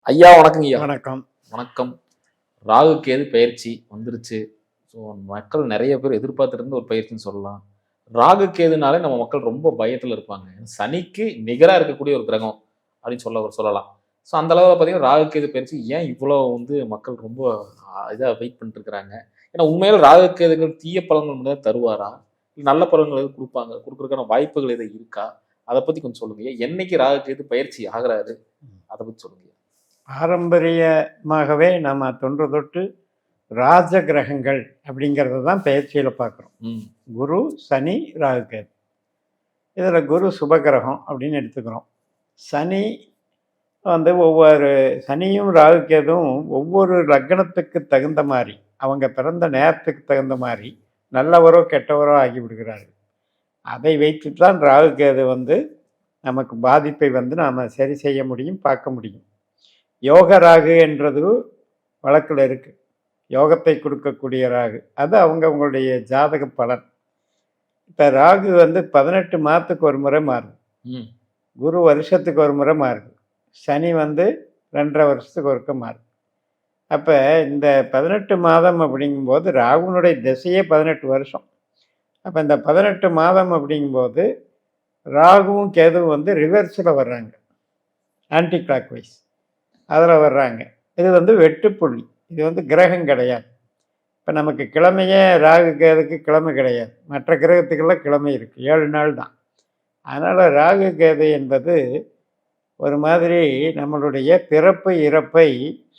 ஐயா வணக்கங்க ஐயா. வணக்கம். வணக்கம். ராகு கேது பயிற்சி வந்துருச்சு. ஸோ மக்கள் நெறைய பேர் எதிர்பார்த்துட்டு இருந்த ஒரு பயிற்சின்னு சொல்லலாம். ராகு கேதுனாலே நம்ம மக்கள் ரொம்ப பயத்துல இருப்பாங்க. சனிக்கு நிகரா இருக்கக்கூடிய ஒரு கிரகம் அப்படின்னு சொல்லலாம். ஸோ அந்த அளவுல பார்த்தீங்கன்னா, ராகு கேது பயிற்சி ஏன் இவ்வளோ மக்கள் ரொம்ப இதா வெயிட் பண்ணிட்டு இருக்கிறாங்க? ஏன்னா உண்மையில ராகு கேதுகள் தீய பலன்கள் மட்டும் தான் தருவாரா? இல்ல நல்ல பலன்கள் எதுவும் குடுப்பாங்க? குடுக்குறதுக்கான வாய்ப்புகள் எதுவும் இருக்கா? அத பத்தி கொஞ்சம் சொல்லுங்க. என்னைக்கு ராகு கேது பயிற்சி ஆகுறாரு? அத பத்தி சொல்லுங்க. பாரம்பரியமாகவே நம்ம தொன்று தொட்டு ராஜ கிரகங்கள் அப்படிங்கிறத தான் பெயர்ச்சியில் பார்க்குறோம். குரு, சனி, ராகு, கேது. இதில் குரு சுபகிரகம் அப்படின்னு எடுத்துக்கிறோம். சனி வந்து சனியும் ராகு கேதும் ஒவ்வொரு லக்னத்துக்கு தகுந்த மாதிரி, அவங்க பிறந்த நேரத்துக்கு தகுந்த மாதிரி நல்லவரோ கெட்டவரோ ஆகி விடுகிறார்கள். அதை வைத்து தான் ராகு கேது வந்து நமக்கு பாதிப்பை வந்து நாம் சரி செய்ய முடியும், பார்க்க முடியும். யோக ராகு என்றது வழக்கில் இருக்கு. யோகத்தை கொடுக்கக்கூடிய ராகு அது அவங்களுடைய ஜாதக பலன். இப்போ ராகு வந்து 18 மாதத்துக்கு ஒரு முறை மாறுது. குரு வருஷத்துக்கு ஒரு முறை மாறுது. சனி வந்து 2.5 வருஷத்துக்கு ஒருக்க மாறுது. அப்போ இந்த 18 மாதம் அப்படிங்கும்போது ராகுனுடைய திசையே 18 வருஷம். அப்போ இந்த 18 மாதம் அப்படிங்கும்போது ராகுவும் கேதுவும் வந்து ரிவர்ஸில் வர்றாங்க, ஆன்டி கிளாக் வைஸ் அதில் வர்றாங்க. இது வந்து வெட்டுப்புள்ளி. இது வந்து கிரகம் கிடையாது. இப்போ நமக்கு கிழமையே ராகு கேதுக்கு கிழமை கிடையாது. மற்ற கிரகத்துக்கெல்லாம் கிழமை இருக்குது, 7 நாள் தான். அதனால் ராகு கேது என்பது ஒரு மாதிரி நம்மளுடைய பிறப்பு இறப்பை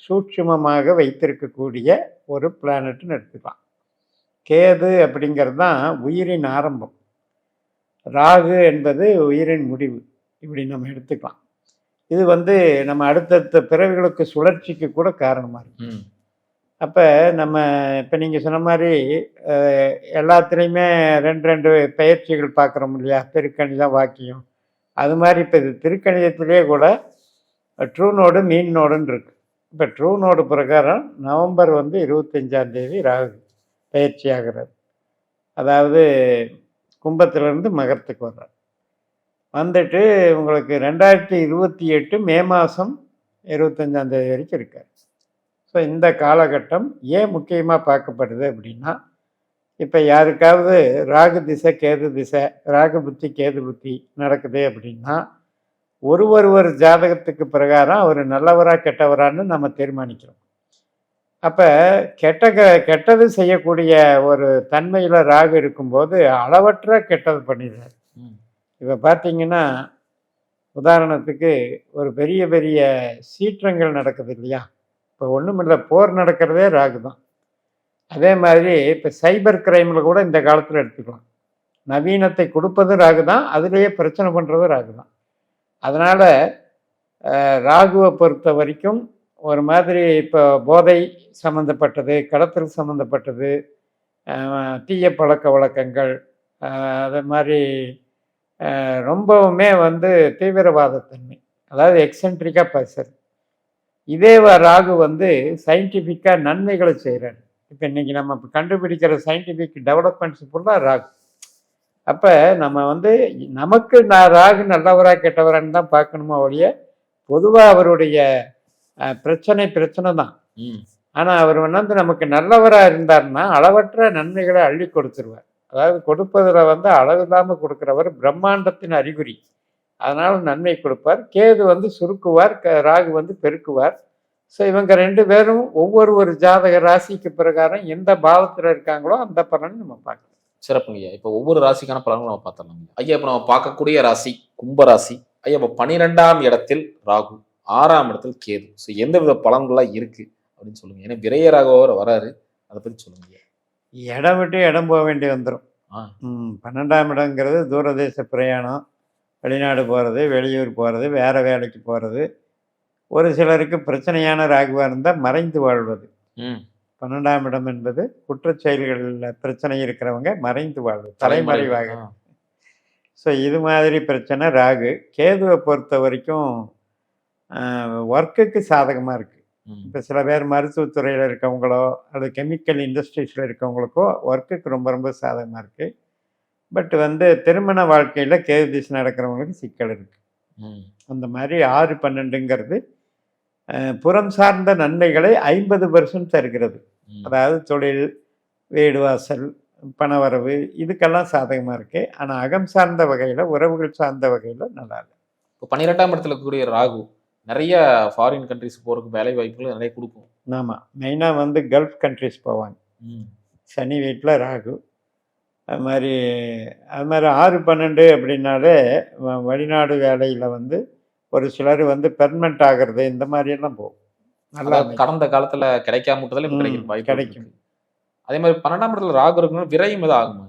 சூட்சுமமாக வைத்திருக்கக்கூடிய ஒரு பிளானட்னு எடுத்துக்கலாம். கேது அப்படிங்கிறது தான் உயிரின் ஆரம்பம், ராகு என்பது உயிரின் முடிவு, இப்படி நம்ம எடுத்துக்கலாம். இது வந்து நம்ம அடுத்தடுத்த பிறவிகளுக்கு சுழற்சிக்கு கூட காரணமாக இருக்கு. அப்போ நம்ம இப்போ நீங்கள் சொன்ன மாதிரி எல்லாத்துலேயுமே 2 பயிற்சிகள் பார்க்குறோம் இல்லையா? திருக்கணிதம், வாக்கியம். அது மாதிரி இப்போ இது திருக்கணிதத்திலே கூட ட்ரூ நோடு, மீன் நோடுன்னு இருக்கு. இப்போ ட்ரூ நோடு பிரகாரம் நவம்பர் வந்து 25ஆம் தேதி ராகு பயிற்சி ஆகிறது. அதாவது கும்பத்திலேருந்து மகரத்துக்கு வர்றார். வந்துட்டு உங்களுக்கு 2028 மே மாதம் 25ஆம் தேதி வரைக்கும் இருக்கார். ஸோ இந்த காலகட்டம் ஏன் முக்கியமாக பார்க்கப்படுது அப்படின்னா, இப்போ யாருக்காவது ராகு திசை, கேது திசை, ராகு புத்தி, கேது புத்தி நடக்குது அப்படின்னா, ஒரு ஜாதகத்துக்கு பிரகாரம் அவர் நல்லவரா கெட்டவரான்னு நம்ம தீர்மானிக்கிறோம். அப்போ கெட்டது செய்யக்கூடிய ஒரு தன்மையில் ராகு இருக்கும்போது அளவற்ற கெட்டது பண்ணிடுறாரு. இப்போ பார்த்தீங்கன்னா, உதாரணத்துக்கு ஒரு பெரிய பெரிய சீற்றங்கள் நடக்குது இல்லையா? இப்போ ஒன்றுமில்லை, போர் நடக்கிறதே ராகு தான். அதே மாதிரி இப்போ சைபர் கிரைமில் கூட இந்த காலத்தில் எடுத்துக்கலாம். நவீனத்தை கொடுப்பது ராகு தான், அதுலேயே பிரச்சனை பண்ணுறது ராகு தான். அதனால் ராகுவை பொறுத்த வரைக்கும் ஒரு மாதிரி இப்போ போதை சம்மந்தப்பட்டது, கடத்தல் சம்மந்தப்பட்டது, தீய பழக்க வழக்கங்கள், அது மாதிரி ரொம்பவுமே வந்து தீவிரவாதத்தன்மை, அதாவது எக்ஸென்ட்ரிக்காக பேசுறது. இதே ராகு வந்து சயின்டிஃபிக்காக நன்மைகளை செய்கிறாரு. இப்போ இன்றைக்கி நம்ம கண்டுபிடிக்கிற சயின்டிஃபிக் டெவலப்மெண்ட்ஸ் ஃபுல்லாக ராகு. அப்போ நம்ம வந்து நமக்கு ராகு நல்லவரா கெட்டவரான்னு தான் பார்க்கணுமா ஒழிய, பொதுவாக அவருடைய பிரச்சனை தான். ஆனால் அவர் வந்து நமக்கு நல்லவராக இருந்தார்னா அளவற்ற நன்மைகளை அள்ளி கொடுத்துருவார். அதாவது கொடுப்பதில் வந்து அளவில்லாமல் கொடுக்குறவர், பிரம்மாண்டத்தின் அறிகுறி. அதனால் நன்மை கொடுப்பார். கேது வந்து சுருக்குவார், ராகு வந்து பெருக்குவார். ஸோ இவங்க 2 பேரும் ஒவ்வொரு ஜாதக ராசிக்கு பிரகாரம் எந்த பாவத்தில் இருக்காங்களோ அந்த பலன் நம்ம பார்க்கலாம். சிறப்புங்க ஐயா. இப்போ ஒவ்வொரு ராசிக்கான பலன்களும் நம்ம பார்த்துடலாம் ஐயா. இப்போ நம்ம பார்க்கக்கூடிய ராசி கும்பராசி. ஐயா இப்போ 12ஆம் இடத்தில் ராகு, 6ஆம் இடத்தில் கேது. ஸோ எந்த வித பலன்கள்லாம் இருக்கு அப்படின்னு சொல்லுங்க. ஏன்னா விரைய ராகுவோட வராரு, அதை பற்றி சொல்லுங்க. இடம் விட்டு இடம் போக வேண்டி வந்துடும். 12ஆம் இடங்கிறது தூரதேச பிரயாணம், வெளிநாடு போகிறது, வெளியூர் போகிறது, வேறு வேலைக்கு போகிறது. ஒரு சிலருக்கு பிரச்சனையான ராகுவாக இருந்தால் மறைந்து வாழ்வது. 12ஆம் இடம் என்பது குற்றச்செயல்களில் பிரச்சனை இருக்கிறவங்க மறைந்து வாழ்வது, தலைமறைவாக. ஸோ இது மாதிரி பிரச்சனை ராகு. கேதுவை பொறுத்த வரைக்கும் ஒர்க்குக்கு சாதகமாக இருக்குது. இப்போ சில பேர் மருத்துவத்துறையில் இருக்கவங்களோ அல்லது கெமிக்கல் இண்டஸ்ட்ரீஸில் இருக்கவங்களுக்கோ ஒர்க்குக்கு ரொம்ப சாதகமாக இருக்குது. பட் வந்து திருமண வாழ்க்கையில் கேது திசை நடக்கிறவங்களுக்கு சிக்கல் இருக்குது. அந்த மாதிரி 6-12ங்கிறது புறம் சார்ந்த நன்மைகளை 50% தருகிறது. அதாவது தொழில், வீடு வாசல், பணவரவு இதுக்கெல்லாம் சாதகமாக இருக்கு. ஆனால் அகம் சார்ந்த வகையில், உறவுகள் சார்ந்த வகையில் நல்லா இல்லை. இப்போ 12ஆம் இடத்துல இருக்கக்கூடிய ராகு நிறைய ஃபாரின் கண்ட்ரிஸ் போறதுக்கு வேலை வாய்ப்புகள் நிறைய கொடுக்கும். ஆமாம், மெயினாக வந்து கல்ஃப் கண்ட்ரிஸ் போவாங்க. சனி வீட்டில் ராகு. அது மாதிரி 6, 12 அப்படின்னாலே வெளிநாடு வேலையில் வந்து ஒரு சிலர் வந்து பெர்மனெண்ட் ஆகிறது இந்த மாதிரியெல்லாம் போகும். நல்லா கடந்த காலத்துல கிடைக்காம விட்டதால இப்ப கிடைக்கும் வாய்ப்பு கிடைக்கும். அதே மாதிரி 12ஆம் இடத்துல ராகு இருக்கணும், விரையும் எதாவது ஆகுமா?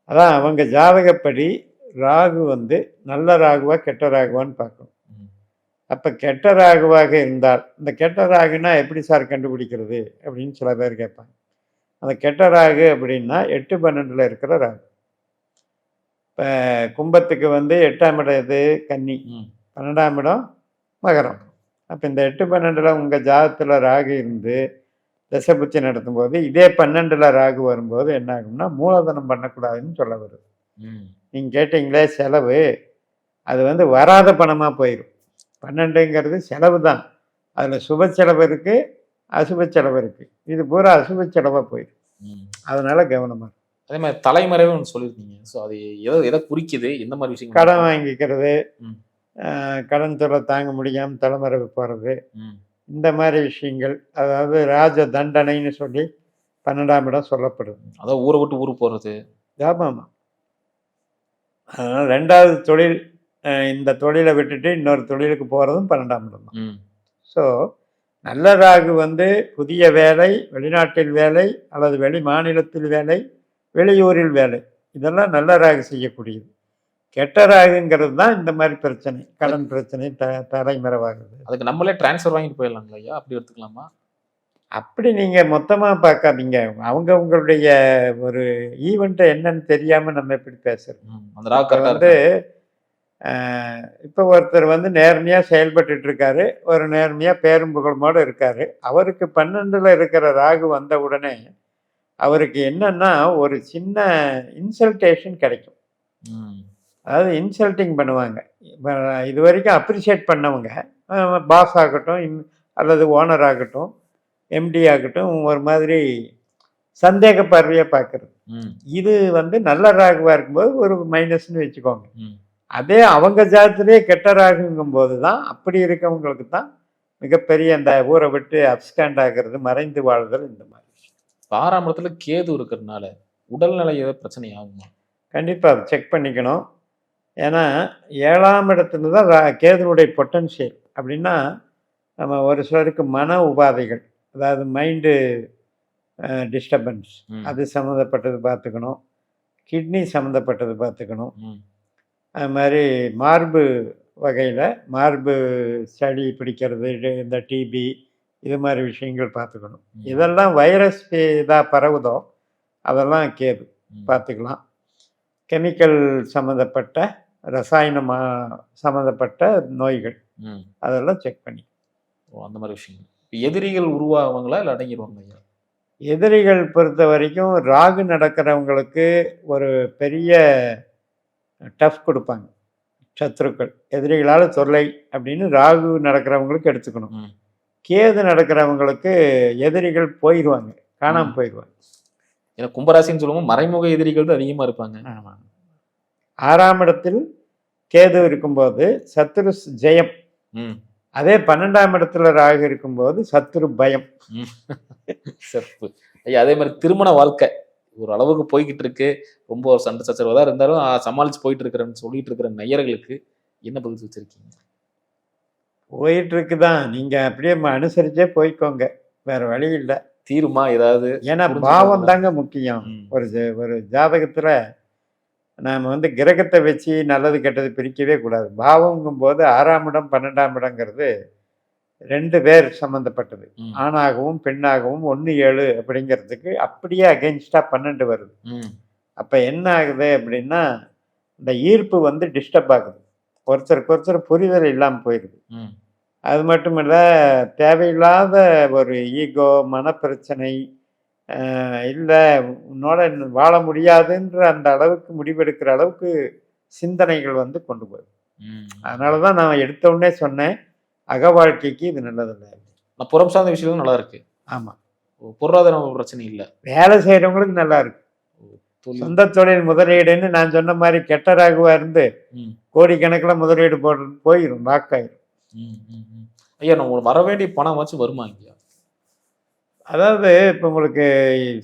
அதான் அவங்க ஜாதகப்படி ராகு வந்து நல்ல ராகுவா கெட்ட ராகுவான்னு பார்க்கணும். அப்போ கெட்ட ராகுவாக இருந்தால், இந்த கெட்ட ராகுனா எப்படி சார் கண்டுபிடிக்கிறது அப்படின்னு சில பேர் கேட்பாங்க. அந்த கெட்ட ராகு அப்படின்னா 8, 12 இருக்கிற ராகு. இப்போ கும்பத்துக்கு வந்து 8ஆம் இடம் எது? கன்னி. 12ஆம் இடம் மகரம். அப்போ இந்த 8, 12 உங்கள் ஜாதகத்தில் ராகு இருந்து தசபுத்தி நடத்தும் போது இதே 12 ராகு வரும்போது என்ன ஆகும்னா மூலதனம் பண்ணக்கூடாதுன்னு சொல்ல வருது. நீங்கள் கேட்டீங்களே செலவு, அது வந்து வராத பணமாக போயிடும். 12ங்கிறது செலவு தான். அதில் சுப செலவு இருக்குது, அசுப செலவு இருக்குது. இது பூரா அசுப செலவாக போயிடும். அதனால கவனமாக. அதே மாதிரி தலைமறைவுன்னு சொல்லியிருக்கீங்க. ஸோ அது எதை குறிக்குது? எந்த மாதிரி விஷயம்? கடன் வாங்கிக்கிறது, கடன் தொல்லை தாங்க முடியாமல் தலைமறைவு போகிறது, இந்த மாதிரி விஷயங்கள். அதாவது ராஜ தண்டனைன்னு சொல்லி 12ஆம் இடம் சொல்லப்படுது. அதாவது ஊரை விட்டு ஊருக்கு போகிறது. ஆமாம். அதனால் 2வது தொழில், இந்த தொழிலை விட்டுட்டு இன்னொரு தொழிலுக்கு போகிறதும் 12ஆம் இடம் தான். ஸோ நல்ல ராகு வந்து புதிய வேலை, வெளிநாட்டில் வேலை அல்லது வெளி மாநிலத்தில் வேலை, வெளியூரில் வேலை, இதெல்லாம் நல்ல ராகு செய்யக்கூடியது. கெட்ட ராகுங்கிறது தான் இந்த மாதிரி பிரச்சனை, கடன் பிரச்சனை தலைமறைவாகுது. அதுக்கு நம்மளே டிரான்ஸ்ஃபர் வாங்கிட்டு போயிடலாங்களா ஐயா? அப்படி எடுத்துக்கலாமா? அப்படி நீங்கள் மொத்தமாக பார்க்காதீங்க. உங்களுடைய ஒரு ஈவெண்ட்டை என்னன்னு தெரியாமல் நம்ம எப்படி பேசுகிறோம். அந்த ராகு வந்து இப்போ ஒருத்தர் வந்து நேர்மையாக செயல்பட்டு இருக்காரு, ஒரு நேர்மையாக பேரும் புகழுமோடு இருக்காரு. அவருக்கு 12ல் இருக்கிற ராகு வந்த உடனே அவருக்கு என்னன்னா ஒரு சின்ன இன்சல்டேஷன் கிடைக்கும். அதாவது இன்சல்ட்டிங் பண்ணுவாங்க. இது வரைக்கும் அப்ரிஷியேட் பண்ணவங்க, பாஸ் ஆகட்டும் அல்லது ஓனர் ஆகட்டும், எம்டி ஆகட்டும், ஒரு மாதிரி சந்தேக பார்வையாக பார்க்குறது. இது வந்து நல்ல ராகுவாக இருக்கும்போது ஒரு மைனஸ்ன்னு வச்சுக்கோங்க. அதே அவங்க ஜாதத்திலே கெட்ட ராகுங்கும் போது தான் அப்படி இருக்கவங்களுக்கு தான் மிகப்பெரிய அந்த ஊரை விட்டு அப்ஸ்காண்ட் ஆகிறது, மறைந்து வாழ்தல், இந்த மாதிரி. 6ஆம் இடத்துல கேது இருக்கிறதுனால உடல்நிலை ஏதாவது பிரச்சனை ஆகுமா? கண்டிப்பாக அதை செக் பண்ணிக்கணும். ஏன்னா 7ஆம் இடத்துல தான் கேதுனுடைய பொட்டன்ஷியல். அப்படின்னா நம்ம ஒரு சிலருக்கு மன உபாதைகள், அதாவது மைண்டு டிஸ்டர்பன்ஸ், அது சம்மந்தப்பட்டது பார்த்துக்கணும். கிட்னி சம்மந்தப்பட்டது பார்த்துக்கணும். அது மாதிரி மார்பு வகையில் மார்பு சளி பிடிக்கிறது, இந்த டிபி, இது மாதிரி விஷயங்கள் பார்த்துக்கணும். இதெல்லாம் வைரஸ் இதாக பரவுதோ அதெல்லாம் கேது பார்த்துக்கலாம். கெமிக்கல் சம்மந்தப்பட்ட, ரசாயன சம்மந்தப்பட்ட நோய்கள் அதெல்லாம் செக் பண்ணி. அந்த மாதிரி விஷயங்கள். எதிரிகள் உருவாகுவாங்களா இல்லை அடங்கிடுவாங்க? எதிரிகள் பொறுத்த வரைக்கும் ராகு நடக்கிறவங்களுக்கு ஒரு பெரிய டஃப் கொடுப்பாங்க. சத்ருக்கள், எதிரிகளால் தொல்லை அப்படின்னு ராகு நடக்கிறவங்களுக்கு எடுத்துக்கணும். கேது நடக்கிறவங்களுக்கு எதிரிகள் போயிடுவாங்க, காணாமல் போயிடுவாங்க. ஏன்னா கும்பராசின்னு சொல்லுவோம், மறைமுக எதிரிகள் தான் அதிகமாக இருப்பாங்க. ஆமாம். 6ஆம் இடத்தில் கேது இருக்கும்போது சத்ரு ஜெயம். அதே 12ஆம் இடத்துல ராகு இருக்கும்போது சத்ரு பயம். சிறப்பு ஐயா. அதே மாதிரி திருமண வாழ்க்கை ஒரு அளவுக்கு போய்கிட்டு இருக்கு, ரொம்ப ஒரு சண்டை சச்சரவாக இருந்தாலும் சமாளிச்சு போயிட்டு இருக்கிறேன்னு சொல்லிட்டு இருக்கிற நேயர்களுக்கு என்ன பதில் வச்சிருக்கீங்க? போயிட்டு இருக்குதான், நீங்க அப்படியே அனுசரிச்சே போய்க்கோங்க, வேற வழி இல்லை. தீருமா ஏதாவது? ஏன்னா பாவம் தாங்க முக்கியம். ஒரு ஜாதகத்துல நாம வந்து கிரகத்தை வச்சு நல்லது கெட்டது பிரிக்கவே கூடாது. பாவங்கும் போது 6ஆம் இடம் 12ஆம் இடங்கிறது 2 பேர் சம்மந்தப்பட்டது. ஆணாகவும் பெண்ணாகவும் 1, 7 அப்படிங்கிறதுக்கு அப்படியே அகெயின்ஸ்டா 12 வருது. அப்ப என்ன ஆகுது அப்படின்னா இந்த ஈர்ப்பு வந்து டிஸ்டர்ப் ஆகுது, ஒருத்தருக்கு ஒருத்தர் புரிதல் இல்லாமல் போயிடுது. அது மட்டும் இல்லை, தேவையில்லாத ஒரு ஈகோ, மனப்பிரச்சனை, இல்லை உன்னோட வாழ முடியாதுன்ற அந்த அளவுக்கு முடிவெடுக்கிற அளவுக்கு சிந்தனைகள் வந்து கொண்டு போகுது. அதனால தான் நான் எடுத்த உடனே சொன்னேன், அக வாழ்க்கைக்கு இது நல்லதில்லை. நான் புறம் சார்ந்த விஷயம் நல்லா இருக்கு. ஆமாம், பொருளாதார பிரச்சனை இல்லை. வேலை செய்கிறவங்களுக்கு நல்லா இருக்கு. தொழில். சொந்த தொழில் முதலீடுன்னு நான் சொன்ன மாதிரி கெட்ட ராகுவா இருந்து ம், கோடிக்கணக்கில் முதலீடு போடுறது போயிடும், லாக்காயிரும். ம், ம், ம். ஐயா நம்ம வர வேண்டிய பணம் வச்சு வருமா ஐயா? அதாவது இப்போ உங்களுக்கு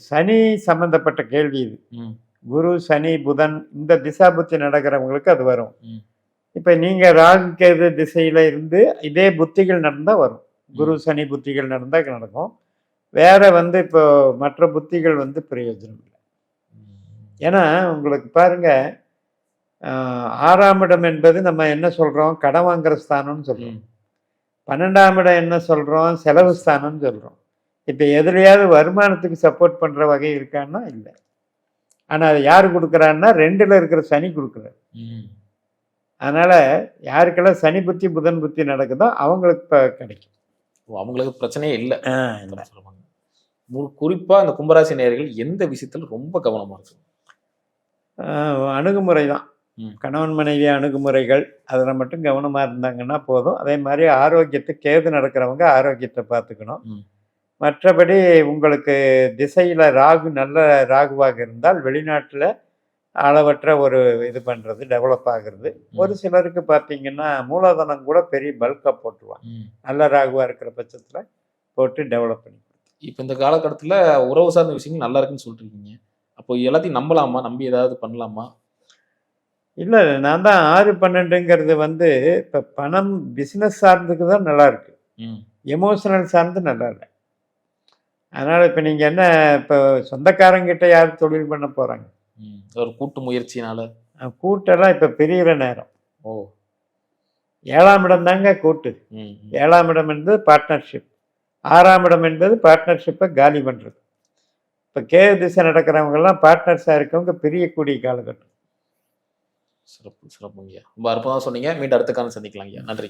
சனி சம்பந்தப்பட்ட கேள்வி இது. ம், குரு, சனி, புதன் இந்த திசா புத்தி நடக்கிறவங்களுக்கு அது வரும். ம், இப்போ நீங்கள் ராகு கேது திசையில் இருந்து இதே புத்திகள் நடந்தால் வரும். குரு சனி புத்திகள் நடந்தால் நடக்கும். வேற வந்து இப்போ மற்ற புத்திகள் வந்து பிரயோஜனம் இல்லை. ம், ஏன்னா உங்களுக்கு பாருங்க, 6ஆம் இடம் என்பது நம்ம என்ன சொல்கிறோம், கடன் வாங்குற ஸ்தானம்னு சொல்கிறோம். ம். 12ஆம் இடம் என்ன சொல்கிறோம், செலவு ஸ்தானம்னு சொல்கிறோம். இப்போ எதுலையாவது வருமானத்துக்கு சப்போர்ட் பண்ணுற வகை இருக்கான்னா இல்லை. ஆனால் அது யார் கொடுக்குறான்னா 2ல் இருக்கிற சனி கொடுக்குறாரு. ம். அதனால் யாருக்கெல்லாம் சனி புத்தி புதன் புத்தி நடக்குதோ அவங்களுக்கு இப்போ கிடைக்கும். ஓ, அவங்களுக்கு பிரச்சனையே இல்லை. இல்லை. சொல்லுவாங்க. குறிப்பா இந்த கும்பராசி நேயர்கள் எந்த விஷயத்துல ரொம்ப கவனமா இருக்கு? அணுகுமுறை தான். ம். கணவன் மனைவி அணுகுமுறைகள் அதில் மட்டும் கவனமாக இருந்தாங்கன்னா போதும். அதே மாதிரி ஆரோக்கியத்தை, கேது நடக்கிறவங்க ஆரோக்கியத்தை பார்த்துக்கணும். ம். மற்றபடி உங்களுக்கு திசையில் ராகு நல்ல ராகுவாக இருந்தால் வெளிநாட்டில் அளவற்ற ஒரு இது பண்ணுறது, டெவலப் ஆகிறது. ஒரு சிலருக்கு பார்த்தீங்கன்னா மூலதனம் கூட பெரிய பல்காக போட்டுருவாங்க. ம். நல்ல ராகுவாக இருக்கிற பட்சத்தில் போட்டு டெவலப் பண்ணி. இப்ப இந்த காலகட்டத்துல உறவு சார்ந்த விஷயங்கள் நல்லா இருக்குன்னு சொல்லிட்டு இருக்கீங்க. அப்போ எல்லாத்தையும் நம்பலாமா? நம்பி ஏதாவது பண்ணலாமா? இல்லை, நான் தான் 6, 12ங்கிறது வந்து இப்போ பணம் பிஸ்னஸ் சார்ந்துக்கு தான் நல்லா இருக்கு. ம். எமோஷனல் சார்ந்து நல்லா இல்லை. அதனால் இப்போ நீங்கள் என்ன, இப்போ சொந்தக்காரங்கிட்ட யார் தொழில் பண்ண போகிறாங்க? ம். ஒரு கூட்டு முயற்சினால. கூட்டெல்லாம் இப்போ பிரிகிற நேரம். ஓ. 7ஆம் இடம் தாங்க கூட்டு. ம், ம். 7ஆம் இடம் என்பது பார்ட்னர்ஷிப். 6ஆம் இடம் என்பது பார்ட்னர்ஷிப்பை காலி பண்ணுறது. இப்போ கேது திசை நடக்கிறவங்கெல்லாம் பார்ட்னர்ஸாக இருக்கவங்க பிரியக்கூடிய காலகட்டம். சிறப்பு, சிறப்புங்க ஐயா. ரொம்ப அற்புதமா சொன்னீங்க. மீண்டும் அடுத்த காலம் சந்திக்கலாம் ஐயா. நன்றி.